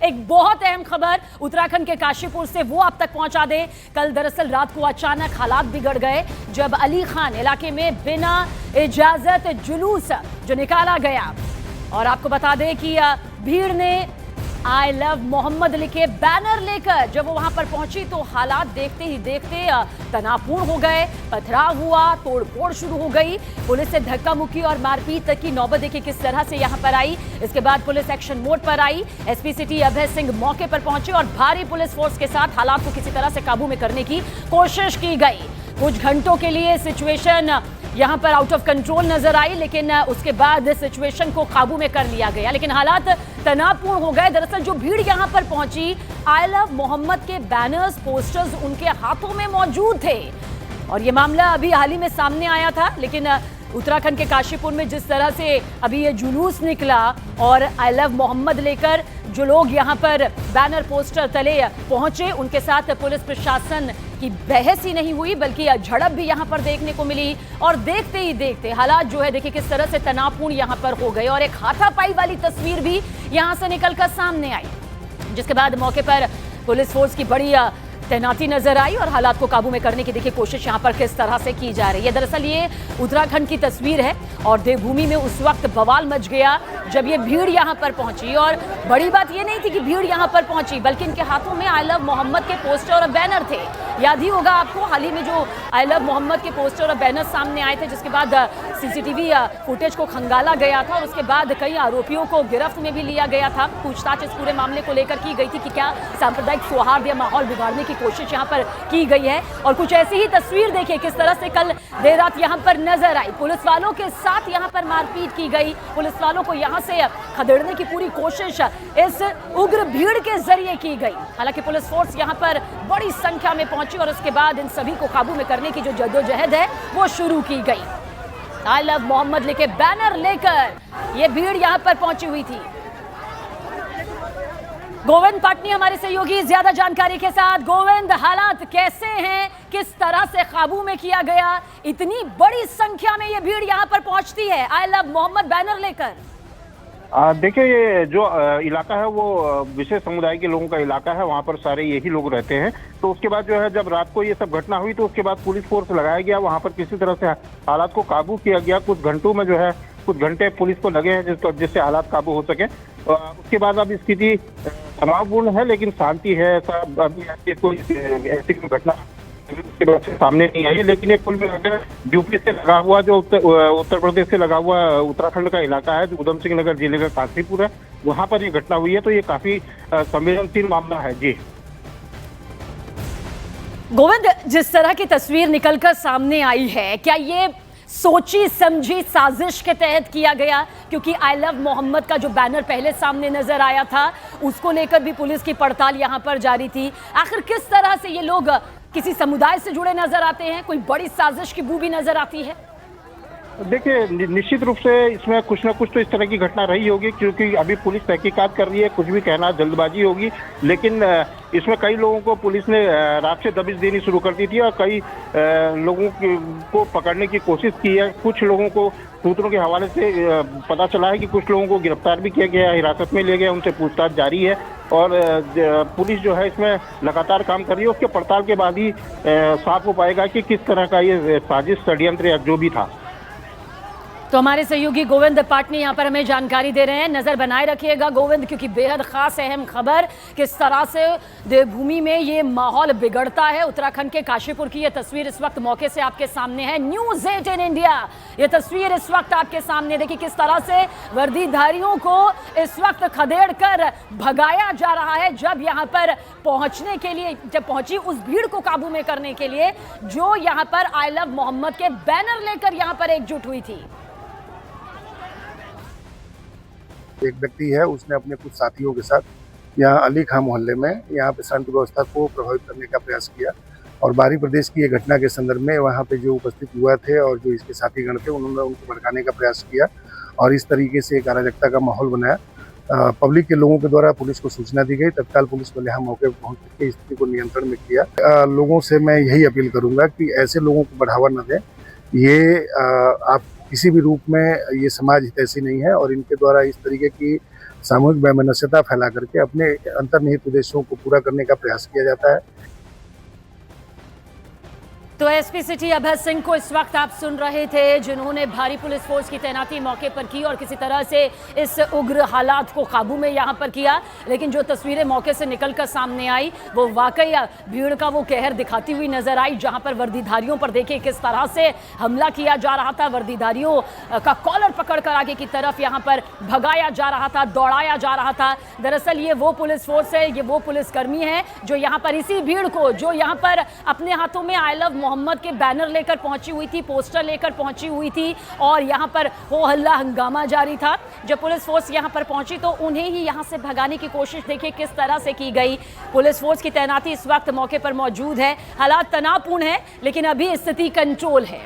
एक बहुत अहम खबर उत्तराखंड के काशीपुर से, वो आप तक पहुंचा दे। कल दरअसल रात को अचानक हालात बिगड़ गए जब अली खान इलाके में बिना इजाजत जुलूस जो निकाला गया, और आपको बता दें कि भीड़ ने आई लव मोहम्मद लिखे बैनर लेकर जब वो वहां पर पहुंची तो हालात देखते ही देखते तनावपूर्ण हो गए। पथराव हुआ, तोड़फोड़ शुरू हो गई, पुलिस से धक्का मुक्की और मारपीट तक की नौबत देखिए किस तरह से यहां पर आई। इसके बाद पुलिस एक्शन मोड पर आई। एसपी सिटी अभय सिंह मौके पर पहुंचे और भारी पुलिस फोर्स के साथ हालात को किसी तरह से काबू में करने की कोशिश की गई। कुछ घंटों के लिए सिचुएशन यहां पर आउट ऑफ कंट्रोल नजर आई, लेकिन उसके बाद सिचुएशन को काबू में कर लिया गया, लेकिन हालात तनावपूर्ण हो गए। दरअसल जो भीड़ यहां पर पहुंची, आई लव मोहम्मद के बैनर्स, पोस्टर्स उनके हाथों में मौजूद थे, और ये मामला अभी हाल ही में सामने आया था। लेकिन उत्तराखंड के काशीपुर में जिस तरह से अभी ये जुलूस निकला और आई लव मोहम्मद लेकर जो लोग यहाँ पर बैनर पोस्टर तले पहुंचे, उनके साथ पुलिस प्रशासन की बहस ही नहीं हुई बल्कि झड़प भी यहाँ पर देखने को मिली। और देखते ही देखते हालात जो है देखिए किस तरह से तनावपूर्ण यहाँ पर हो गए, और एक हाथापाई वाली तस्वीर भी यहाँ से निकलकर सामने आई, जिसके बाद मौके पर पुलिस फोर्स की बड़ी तैनाती नजर आई और हालात को काबू में करने की देखिए कोशिश यहां पर किस तरह से की जा रही है। दरअसल ये उत्तराखंड की तस्वीर है और देवभूमि में उस वक्त बवाल मच गया जब ये भीड़ यहां पर पहुंची, और बड़ी बात ये नहीं थी कि भीड़ यहां पर पहुंची बल्कि इनके हाथों में आई लव मोहम्मद के पोस्टर और बैनर थे। याद ही होगा आपको हाल ही में जो आई लव मोहम्मद के पोस्टर और बैनर सामने आए थे, जिसके बाद सीसीटीवी फुटेज को खंगाला गया था और उसके बाद कई आरोपियों को गिरफ्त में भी लिया गया था। पूछताछ इस पूरे मामले को लेकर की गई थी कि क्या सांप्रदायिक सौहार्द या माहौल बिगाड़ने की कोशिश यहाँ पर की गई है, और कुछ ऐसी ही तस्वीर देखिए किस तरह से कल देर रात यहाँ पर नजर आई। पुलिस वालों के साथ यहाँ पर मारपीट की गई, पुलिस वालों को यहाँ से खदेड़ने की पूरी कोशिश इस उग्र भीड़ के जरिए की गई। हालांकि पुलिस फोर्स यहाँ पर बड़ी संख्या में पहुंची और उसके बाद इन सभी को काबू में करने की जो जद्दोजहद है वो शुरू की गई। आई लव मोहम्मद लिखे बैनर लेकर ये भीड़ यहाँ पर पहुंची हुई थी। गोविंद पाटनी हमारे सहयोगी ज्यादा जानकारी के साथ। गोविंद, हालात कैसे हैं, किस तरह से काबू में किया गया, इतनी बड़ी संख्या में ये भीड़ यहाँ पर पहुंचती है आई लव मोहम्मद बैनर लेकर? देखिए, ये जो इलाका है वो विशेष समुदाय के लोगों का इलाका है, वहाँ पर सारे यही लोग रहते हैं। तो उसके बाद जो है जब रात को ये सब घटना हुई तो उसके बाद पुलिस फोर्स लगाया गया, वहाँ पर किसी तरह से हालात को काबू किया गया। कुछ घंटों में जो है कुछ घंटे पुलिस को लगे हैं जिससे हालात काबू हो सके। उसके बाद अब स्थिति तनावपूर्ण है लेकिन शांति है। सब अभी कोई ऐसी घटना उसके बाद से सामने नहीं आई है, लेकिन ये कुल मिलाकर यूपी से लगा हुआ जो उत्तर प्रदेश से लगा हुआ उत्तराखंड का इलाका है, जो उधम सिंह नगर जिले का काशीपुर है, वहां पर ये घटना हुई है। तो ये काफी संवेदनशील मामला है। जी गोविंद, जिस तरह की तस्वीर निकलकर सामने आई है, क्या ये सोची समझी साजिश के तहत किया गया? क्योंकि आई लव मोहम्मद का जो बैनर पहले सामने नजर आया था उसको लेकर भी पुलिस की पड़ताल यहां पर जारी थी। आखिर किस तरह से ये लोग किसी समुदाय से जुड़े नजर आते हैं? कोई बड़ी साजिश की बू भी नजर आती है? देखिए, निश्चित रूप से इसमें कुछ ना कुछ तो इस तरह की घटना रही होगी, क्योंकि अभी पुलिस तहकीकात कर रही है। कुछ भी कहना जल्दबाजी होगी, लेकिन इसमें कई लोगों को पुलिस ने रात से दबिश देनी शुरू कर दी थी और कई लोगों को पकड़ने की कोशिश की है। कुछ लोगों को सूत्रों के हवाले से पता चला है कि कुछ लोगों को गिरफ्तार भी किया गया, हिरासत में लिया गया, उनसे पूछताछ जारी है और पुलिस जो है इसमें लगातार काम कर रही है। उसके पड़ताल के बाद ही साफ हो पाएगा कि किस तरह का ये साजिश, षड्यंत्र या जो भी था। तो हमारे सहयोगी गोविंद पाटनी यहाँ पर हमें जानकारी दे रहे हैं। नजर बनाए रखिएगा गोविंद, क्योंकि बेहद खास अहम खबर, किस तरह से देवभूमि में ये माहौल बिगड़ता है। उत्तराखंड के काशीपुर की ये तस्वीर इस वक्त मौके से आपके सामने है। न्यूज़ 18 इंडिया ये तस्वीर इस वक्त आपके सामने, देखिए किस तरह से वर्दीधारियों को इस वक्त खदेड़ कर भगाया जा रहा है। जब यहाँ पर पहुंचने के लिए जब पहुंची उस भीड़ को काबू में करने के लिए जो यहाँ पर आई लव मोहम्मद के बैनर लेकर यहाँ पर एकजुट हुई थी। एक व्यक्ति है, उसने अपने कुछ साथियों के साथ यहाँ अली खां मोहल्ले में यहाँ पे शांति व्यवस्था को प्रभावित करने का प्रयास किया और बाहरी प्रदेश की ये घटना के संदर्भ में वहाँ पे जो उपस्थित युवा थे और जो इसके साथीगण थे उन्होंने उनको भड़काने का प्रयास किया और इस तरीके से एक अराजकता का माहौल बनाया। पब्लिक के लोगों के द्वारा पुलिस को सूचना दी गई, तत्काल पुलिस वाले यहाँ मौके पर पहुँच के स्थिति को नियंत्रण में किया। लोगों से मैं यही अपील करूँगा कि ऐसे लोगों को बढ़ावा न दें। ये आप किसी भी रूप में ये समाज हितैषी नहीं है और इनके द्वारा इस तरीके की सामूहिक वैमनस्यता फैला करके अपने अंतर्निहित उद्देश्यों को पूरा करने का प्रयास किया जाता है। तो एसपी सिटी अभय सिंह को इस वक्त आप सुन रहे थे, जिन्होंने भारी पुलिस फोर्स की तैनाती मौके पर की और किसी तरह से इस उग्र हालात को काबू में यहां पर किया। लेकिन जो तस्वीरें मौके से निकलकर सामने आई वो वाकई भीड़ का वो कहर दिखाती हुई नजर आई, जहां पर वर्दीधारियों पर देखिए किस तरह से हमला किया जा रहा था। वर्दीधारियों का कॉलर पकड़कर आगे की तरफ यहां पर भगाया जा रहा था, दौड़ाया जा रहा था। दरअसल ये वो पुलिस फोर्स है, ये वो पुलिसकर्मी है जो यहां पर इसी भीड़ को, जो यहां पर अपने हाथों में आई लव मोहम्मद के बैनर लेकर पहुंची हुई थी, पोस्टर लेकर पहुंची हुई थी और यहां पर हो हल्ला हंगामा जारी था। जब पुलिस फोर्स यहां पर पहुंची तो उन्हें ही यहां से भगाने की कोशिश देखिए किस तरह से की गई। पुलिस फोर्स की तैनाती इस वक्त मौके पर मौजूद है। हालात तनावपूर्ण है लेकिन अभी स्थिति कंट्रोल है।